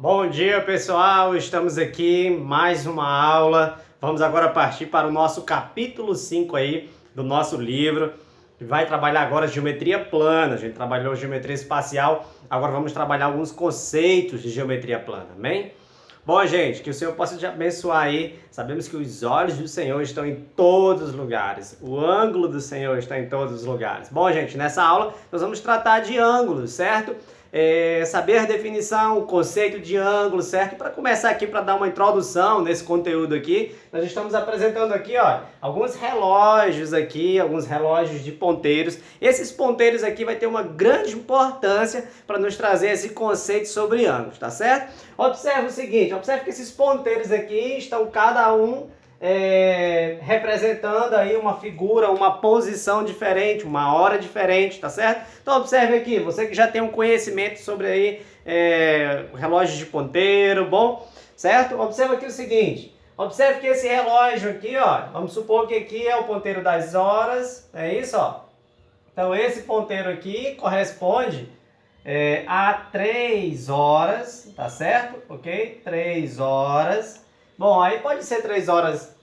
Bom dia, pessoal! Estamos aqui em mais uma aula. Vamos agora partir para o nosso capítulo 5 aí do nosso livro. Vai trabalhar agora geometria plana. A gente trabalhou geometria espacial, agora vamos trabalhar alguns conceitos de geometria plana, amém? Bom, gente, que o Senhor possa te abençoar aí. Sabemos que os olhos do Senhor estão em todos os lugares. O ângulo do Senhor está em todos os lugares. Bom, gente, nessa aula nós vamos tratar de ângulos, certo? Saber a definição, o conceito de ângulo, certo? Para começar aqui, para dar uma introdução nesse conteúdo aqui, nós estamos apresentando aqui, ó, alguns relógios aqui, alguns relógios de ponteiros. Esses ponteiros aqui vai ter uma grande importância para nos trazer esse conceito sobre ângulos, tá certo? Observe o seguinte, observe que esses ponteiros aqui estão cada um representando aí uma figura, uma posição diferente, uma hora diferente, tá certo? Então observe aqui, você que já tem um conhecimento sobre aí relógio de ponteiro, bom, certo? Observe aqui o seguinte, observe que esse relógio aqui, ó, vamos supor que aqui é o ponteiro das horas, é isso, ó. Então esse ponteiro aqui corresponde a 3 horas, tá certo? Ok? 3 horas. Bom, aí pode ser 3 horas,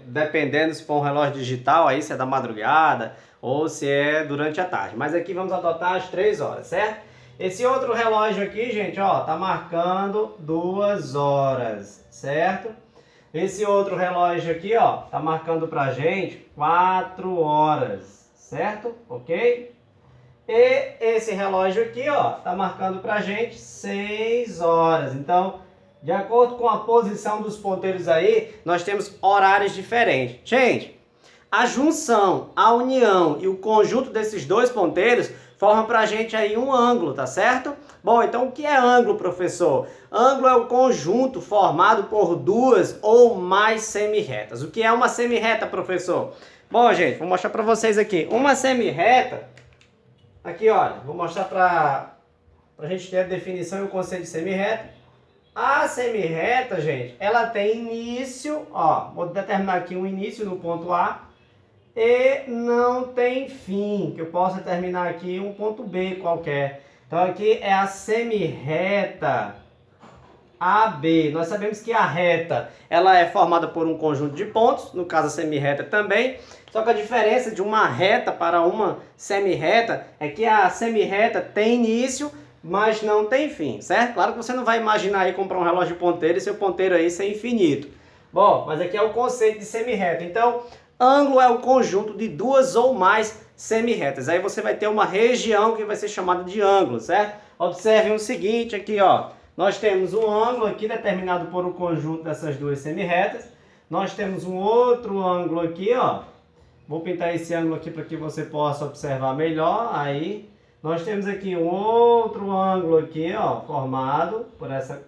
dependendo se for um relógio digital, aí se é da madrugada ou se é durante a tarde. Mas aqui vamos adotar as 3 horas, certo? Esse outro relógio aqui, gente, ó, tá marcando 2 horas, certo? Esse outro relógio aqui, ó, tá marcando pra gente 4 horas, certo? Ok? E esse relógio aqui, ó, tá marcando pra gente 6 horas. Então, de acordo com a posição dos ponteiros aí, nós temos horários diferentes. Gente, a junção, a união e o conjunto desses dois ponteiros formam pra gente aí um ângulo, tá certo? Bom, então o que é ângulo, professor? Ângulo é o conjunto formado por duas ou mais semirretas. O que é uma semirreta, professor? Bom, gente, vou mostrar pra vocês aqui. Uma semirreta, aqui, olha, vou mostrar pra gente ter a definição e o conceito de semirreta. A semirreta, gente, ela tem início, ó, vou determinar aqui um início no ponto A e não tem fim, que eu possa terminar aqui um ponto B qualquer. Então aqui é a semirreta AB. Nós sabemos que a reta, ela é formada por um conjunto de pontos, no caso a semirreta também, só que a diferença de uma reta para uma semirreta é que a semirreta tem início, mas não tem fim, certo? Claro que você não vai imaginar aí comprar um relógio de ponteiro e seu ponteiro aí ser infinito. Bom, mas aqui é o conceito de semirreta. Então, ângulo é o conjunto de duas ou mais semirretas. Aí você vai ter uma região que vai ser chamada de ângulo, certo? Observem o seguinte aqui, ó. Nós temos um ângulo aqui determinado por um conjunto dessas duas semirretas. Nós temos um outro ângulo aqui, ó. Vou pintar esse ângulo aqui para que você possa observar melhor. Aí, nós temos aqui um outro ângulo aqui, ó, formado por essas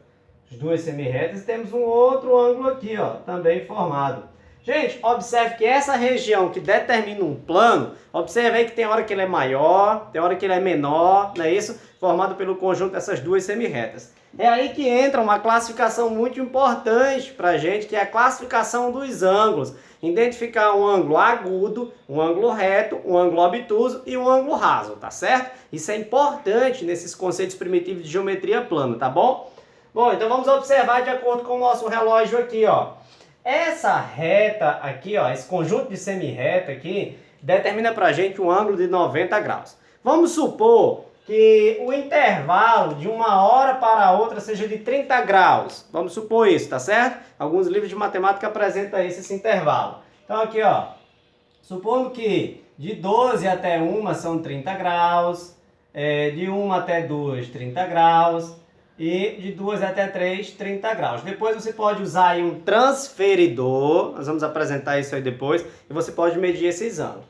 duas semirretas. E temos um outro ângulo aqui, ó, também formado. Gente, observe que essa região que determina um plano, observe aí que tem hora que ele é maior, tem hora que ele é menor, não é isso? Formado pelo conjunto dessas duas semirretas. É aí que entra uma classificação muito importante para a gente, que é a classificação dos ângulos. Identificar um ângulo agudo, um ângulo reto, um ângulo obtuso e um ângulo raso, tá certo? Isso é importante nesses conceitos primitivos de geometria plana, tá bom? Bom, então vamos observar de acordo com o nosso relógio aqui, ó. Essa reta aqui, ó, esse conjunto de semirreta aqui, determina pra gente um ângulo de 90 graus. Vamos supor que o intervalo de uma hora para a outra seja de 30 graus. Vamos supor isso, tá certo? Alguns livros de matemática apresentam esse intervalo. Então aqui, ó, supondo que de 12 até 1 são 30 graus, de 1 até 2, 30 graus, e de 2 até 3, 30 graus. Depois você pode usar aí um transferidor, nós vamos apresentar isso aí depois, e você pode medir esses ângulos.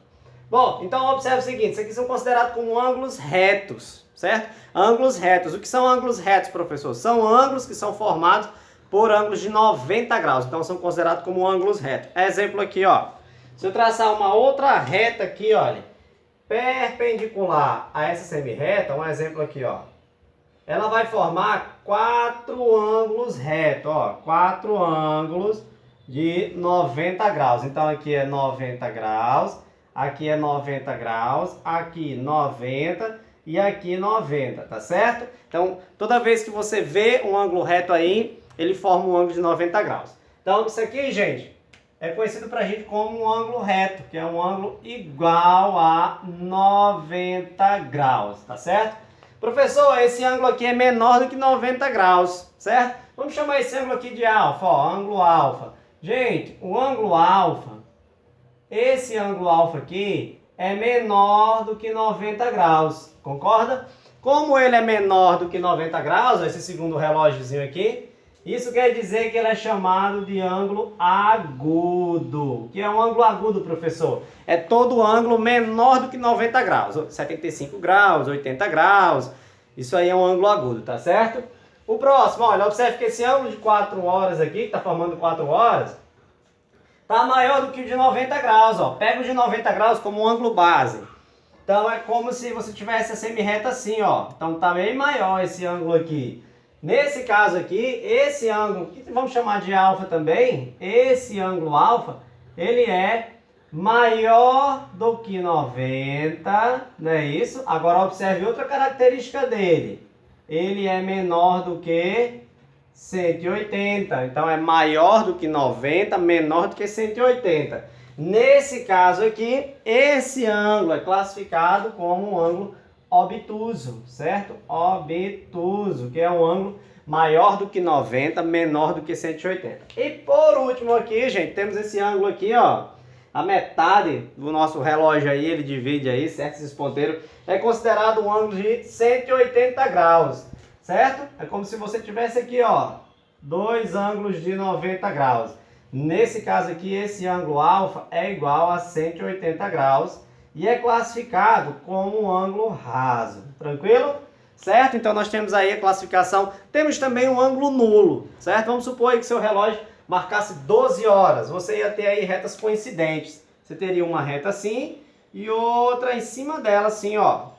Bom, então observe o seguinte, isso aqui são considerados como ângulos retos, certo? Ângulos retos. O que são ângulos retos, professor? São ângulos que são formados por ângulos de 90 graus, então são considerados como ângulos retos. Exemplo aqui, ó. Se eu traçar uma outra reta aqui, olha, perpendicular a essa semirreta, um exemplo aqui, ó. Ela vai formar 4 ângulos retos, ó, 4 ângulos de 90 graus. Então aqui é 90 graus, aqui é 90 graus, aqui 90 e aqui 90, tá certo? Então, toda vez que você vê um ângulo reto aí, ele forma um ângulo de 90 graus. Então, isso aqui, gente, é conhecido pra gente como um ângulo reto, que é um ângulo igual a 90 graus, tá certo? Professor, esse ângulo aqui é menor do que 90 graus, certo? Vamos chamar esse ângulo aqui de alfa, ó, ângulo alfa. Gente, o ângulo alfa, esse ângulo alfa aqui é menor do que 90 graus, concorda? Como ele é menor do que 90 graus, esse segundo relógiozinho aqui, isso quer dizer que ele é chamado de ângulo agudo. O que é um ângulo agudo, professor? É todo ângulo menor do que 90 graus. 75 graus, 80 graus. Isso aí é um ângulo agudo, tá certo? O próximo, olha, observe que esse ângulo de 4 horas aqui, que está formando 4 horas, está maior do que o de 90 graus. Ó. Pega o de 90 graus como um ângulo base. Então é como se você tivesse a semi-reta assim, ó. Então está bem maior esse ângulo aqui. Nesse caso aqui, esse ângulo, que vamos chamar de alfa também, esse ângulo alfa, ele é maior do que 90, não é isso? Agora observe outra característica dele. Ele é menor do que 180, então é maior do que 90, menor do que 180. Nesse caso aqui, esse ângulo é classificado como um ângulo obtuso, certo? Obtuso, que é um ângulo maior do que 90, menor do que 180. E por último aqui, gente, temos esse ângulo aqui, ó. A metade do nosso relógio aí, ele divide aí, certo? Esse ponteiro é considerado um ângulo de 180 graus, certo? É como se você tivesse aqui, ó, dois ângulos de 90 graus. Nesse caso aqui, esse ângulo alfa é igual a 180 graus. E é classificado como um ângulo raso, tranquilo? Certo? Então nós temos aí a classificação, temos também um ângulo nulo, certo? Vamos supor aí que seu relógio marcasse 12 horas, você ia ter aí retas coincidentes. Você teria uma reta assim e outra em cima dela assim, ó.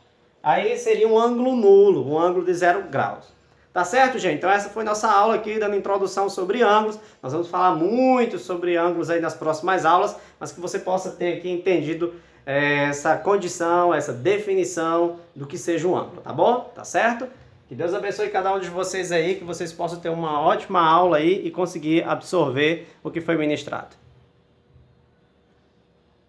Aí seria um ângulo nulo, um ângulo de 0 graus. Tá certo, gente? Então essa foi nossa aula aqui, dando introdução sobre ângulos. Nós vamos falar muito sobre ângulos aí nas próximas aulas, mas que você possa ter aqui entendido essa condição, essa definição do que seja um ângulo, tá bom? Tá certo? Que Deus abençoe cada um de vocês aí, que vocês possam ter uma ótima aula aí e conseguir absorver o que foi ministrado.